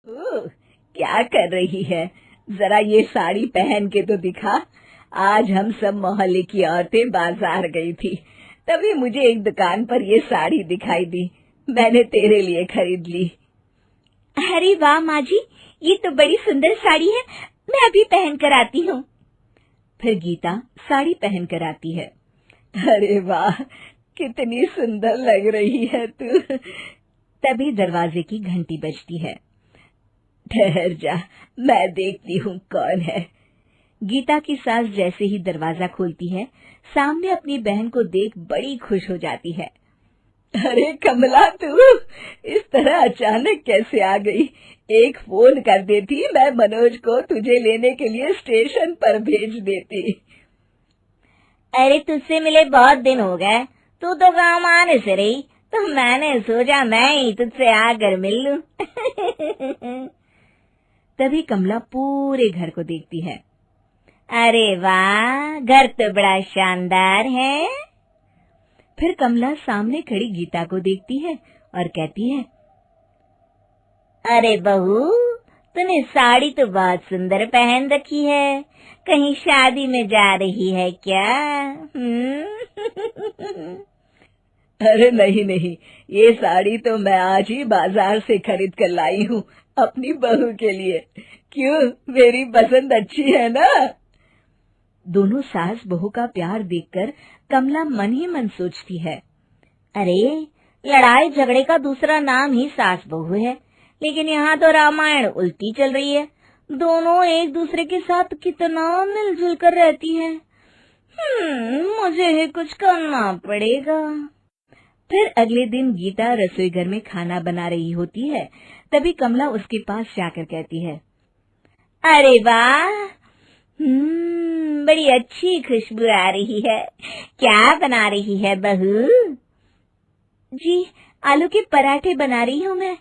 ओह, क्या कर रही है? जरा ये साड़ी पहन के तो दिखा। आज हम सब मोहल्ले की औरतें बाजार गई थी, तभी मुझे एक दुकान पर ये साड़ी दिखाई दी। मैंने तेरे लिए खरीद ली। अरे वाह माँ जी, ये तो बड़ी सुंदर साड़ी है, मैं अभी पहन कर आती हूँ। फिर गीता साड़ी पहन कर आती है। अरे वाह, कितनी सुंदर लग रही है तू। तभी दरवाजे की घंटी बजती है। ठहर जा, मैं देखती हूँ कौन है। गीता की सास जैसे ही दरवाजा खोलती है, सामने अपनी बहन को देख बड़ी खुश हो जाती है। अरे कमला, तू इस तरह अचानक कैसे आ गई? एक फोन कर देती, मैं मनोज को तुझे लेने के लिए स्टेशन पर भेज देती। अरे तुझसे मिले बहुत दिन हो गए, तू तो काम आने से रही, तो मैंने सोचा मैं ही तुझसे आकर मिल लूं। तभी कमला पूरे घर को देखती है। अरे वाह, घर तो बड़ा शानदार है। फिर कमला सामने खड़ी गीता को देखती है और कहती है, अरे बहू, तूने साड़ी तो बहुत सुंदर पहन रखी है, कहीं शादी में जा रही है क्या? अरे नहीं नहीं, ये साड़ी तो मैं आज ही बाजार से खरीद कर लाई हूँ अपनी बहू के लिए। क्यों, मेरी पसंद अच्छी है ना? दोनों सास बहू का प्यार देखकर कमला मन ही मन सोचती है, अरे लड़ाई झगड़े का दूसरा नाम ही सास बहू है, लेकिन यहाँ तो रामायण उल्टी चल रही है। दोनों एक दूसरे के साथ कितना मिलजुल कर रहती हैं। मुझे ही कुछ करना पड़ेगा। फिर अगले दिन गीता रसोई घर में खाना बना रही होती है। तभी कमला उसके पास जाकर कहती है, अरे वाह, बड़ी अच्छी खुशबू आ रही है। क्या बना रही है बहू? जी, आलू के पराठे बना रही हूँ मैं।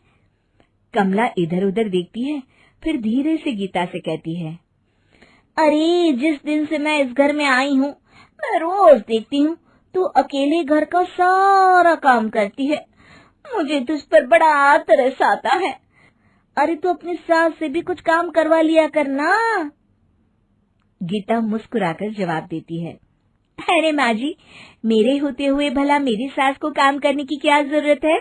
कमला इधर उधर देखती है, फिर धीरे से गीता से कहती है, अरे जिस दिन से मैं इस घर में आई हूँ, मैं रोज देखती हूँ तू अकेले घर का सारा काम करती है। मुझे तुझ पर बड़ा तरस आता है। अरे तू अपनी सास से भी कुछ काम करवा लिया करना। गीता मुस्कुराकर जवाब देती है, अरे माँ जी, मेरे होते हुए भला मेरी सास को काम करने की क्या जरूरत है?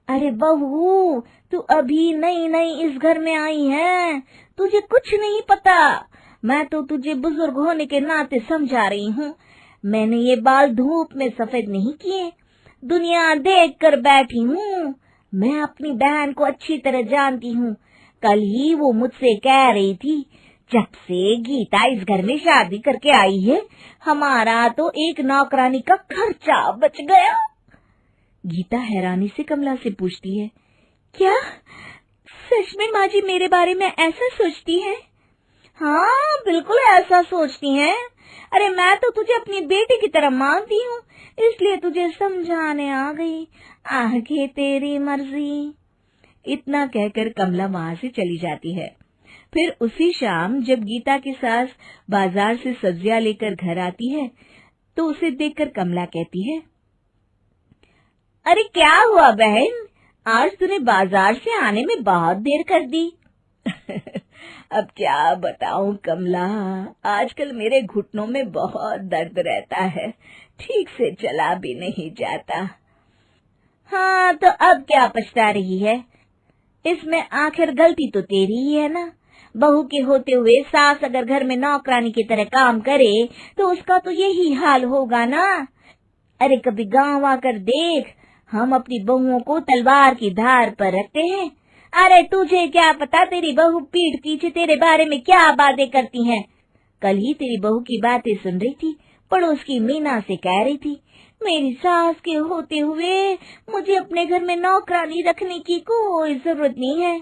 अरे बहू, तू अभी नई नई इस घर में आई है, तुझे कुछ नहीं पता। मैं तो तुझे बुजुर्ग होने के नाते समझा रही हूँ। मैंने ये बाल धूप में सफेद नहीं किए, दुनिया देख कर बैठी हूँ। मैं अपनी बहन को अच्छी तरह जानती हूँ। कल ही वो मुझसे कह रही थी, जब से गीता इस घर में शादी करके आई है, हमारा तो एक नौकरानी का खर्चा बच गया। गीता हैरानी से कमला से पूछती है, क्या सच में माँ जी मेरे बारे में ऐसा सोचती है? हाँ, बिल्कुल ऐसा सोचती हैं। अरे मैं तो तुझे अपनी बेटी की तरह मानती हूँ, इसलिए तुझे समझाने आ गई। आगे तेरी मर्जी। इतना कहकर कमला वहाँ से चली जाती है। फिर उसी शाम जब गीता की सास बाजार से सब्जियां लेकर घर आती है, तो उसे देखकर कमला कहती है, अरे क्या हुआ बहन, आज तूने बाजार से आने में बहुत देर कर दी। अब क्या बताऊं कमला, आजकल मेरे घुटनों में बहुत दर्द रहता है, ठीक से चला भी नहीं जाता। हाँ, तो अब क्या पछता रही है? इसमें आखिर गलती तो तेरी ही है ना। बहू के होते हुए सास अगर घर में नौकरानी की तरह काम करे तो उसका तो यही हाल होगा ना। अरे कभी गांव आकर देख, हम अपनी बहुओं को तलवार की धार पर रखते हैं। अरे तुझे क्या पता तेरी बहू पीठ पीछे तेरे बारे में क्या बातें करती हैं। कल ही तेरी बहू की बातें सुन रही थी, पड़ोस की मीना से कह रही थी, मेरी सास के होते हुए मुझे अपने घर में नौकरानी रखने की कोई जरूरत नहीं है।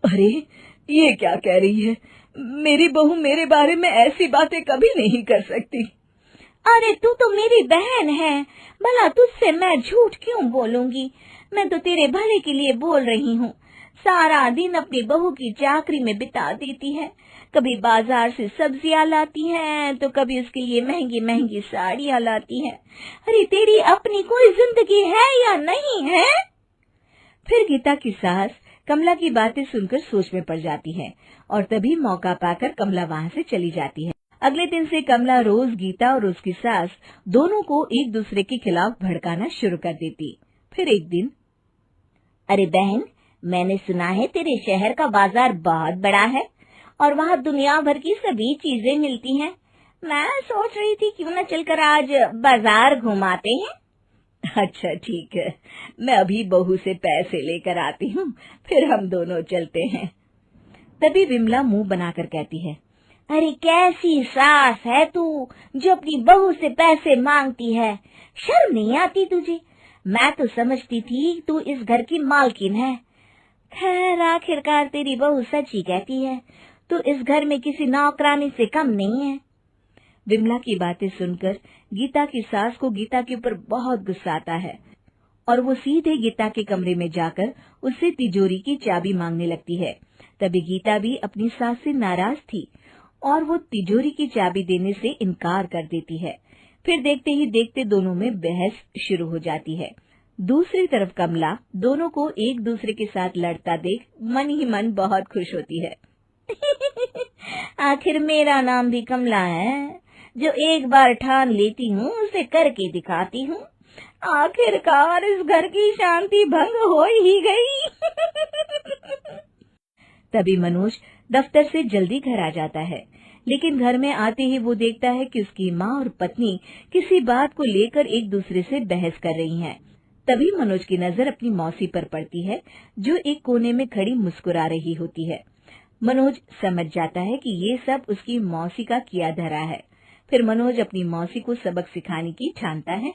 अरे ये क्या कह रही है? मेरी बहू मेरे बारे में ऐसी बातें कभी नहीं कर सकती। अरे तू तो मेरी बहन है, भला तुझसे मैं झूठ क्यों बोलूंगी? मैं तो तेरे भले के लिए बोल रही हूँ। सारा दिन अपनी बहू की चाकरी में बिता देती है, कभी बाजार से सब्जियां लाती हैं, तो कभी उसके लिए महंगी महंगी साड़ियां लाती हैं। अरे तेरी अपनी कोई जिंदगी है या नहीं है? फिर गीता की सास कमला की बातें सुनकर सोच में पड़ जाती है और तभी मौका पाकर कमला वहाँ से चली जाती है। अगले दिन से कमला रोज गीता और उसकी सास दोनों को एक दूसरे के खिलाफ भड़काना शुरू कर देती। फिर एक दिन, अरे बहन, मैंने सुना है तेरे शहर का बाजार बहुत बड़ा है और वहाँ दुनिया भर की सभी चीजें मिलती हैं। मैं सोच रही थी क्यों न चलकर आज बाजार घुमाते हैं। अच्छा ठीक है, मैं अभी बहू से पैसे लेकर आती हूँ, फिर हम दोनों चलते हैं। तभी विमला मुंह बनाकर कहती है, अरे कैसी सास है तू जो अपनी बहू से पैसे मांगती है, शर्म नहीं आती तुझे? मैं तो समझती थी तू इस घर की मालकिन है। खैर आखिरकार तेरी बहू सच ही कहती है, तू इस घर में किसी नौकरानी से कम नहीं है। विमला की बातें सुनकर गीता की सास को गीता के ऊपर बहुत गुस्सा आता है और वो सीधे गीता के कमरे में जाकर उससे तिजोरी की चाबी मांगने लगती है। तभी गीता भी अपनी सास से नाराज थी और वो तिजोरी की चाबी देने से इनकार कर देती है। फिर देखते ही देखते दोनों में बहस शुरू हो जाती है। दूसरी तरफ कमला दोनों को एक दूसरे के साथ लड़ता देख मन ही मन बहुत खुश होती है। आखिर मेरा नाम भी कमला है, जो एक बार ठान लेती हूँ उसे करके दिखाती हूँ। आखिरकार इस घर की शांति भंग हो ही गई। तभी मनोज दफ्तर से जल्दी घर आ जाता है, लेकिन घर में आते ही वो देखता है कि उसकी माँ और पत्नी किसी बात को लेकर एक दूसरे से बहस कर रही हैं। तभी मनोज की नजर अपनी मौसी पर पड़ती है, जो एक कोने में खड़ी मुस्कुरा रही होती है। मनोज समझ जाता है कि ये सब उसकी मौसी का किया धरा है। फिर मनोज अपनी मौसी को सबक सिखाने की ठानता है।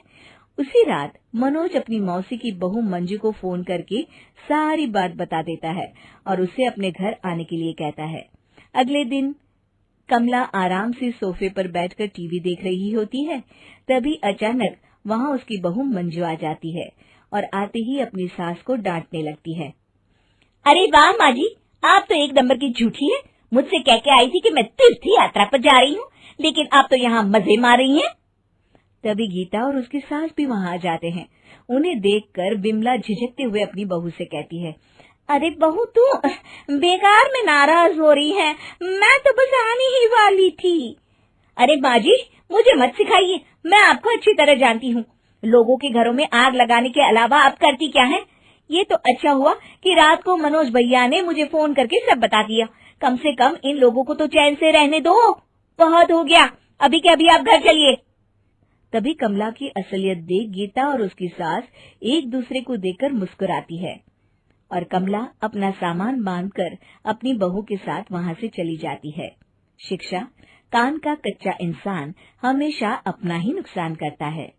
उसी रात मनोज अपनी मौसी की बहू मंजू को फोन करके सारी बात बता देता है और उसे अपने घर आने के लिए कहता है। अगले दिन कमला आराम से सोफे पर बैठकर टीवी देख रही होती है। तभी अचानक वहाँ उसकी बहू मंजू आ जाती है और आते ही अपनी सास को डांटने लगती है। अरे वाह माँ जी, आप तो एक नंबर की झूठी है। मुझसे कह के आई थी कि मैं तीर्थ यात्रा पर जा रही हूँ, लेकिन आप तो यहाँ मजे मार रही हैं। तभी गीता और उसकी सास भी वहाँ आ जाते हैं। उन्हें देखकर विमला झिझकते हुए अपनी बहू से कहती है, अरे बहू तू बेकार में नाराज हो रही है, मैं तो बस आने ही वाली थी। अरे माँ जी, मुझे मत सिखाइए, मैं आपको अच्छी तरह जानती हूँ। लोगों के घरों में आग लगाने के अलावा आप करती क्या है? ये तो अच्छा हुआ कि रात को मनोज भैया ने मुझे फोन करके सब बता दिया। कम से कम इन लोगों को तो चैन से रहने दो। बहुत हो गया, अभी के अभी आप घर चलिए। तभी कमला की असलियत देख गीता और उसकी सास एक दूसरे को देखकर मुस्कुराती है और कमला अपना सामान बांधकर अपनी बहू के साथ वहाँ से चली जाती है। शिक्षा: कान का कच्चा इंसान हमेशा अपना ही नुकसान करता है।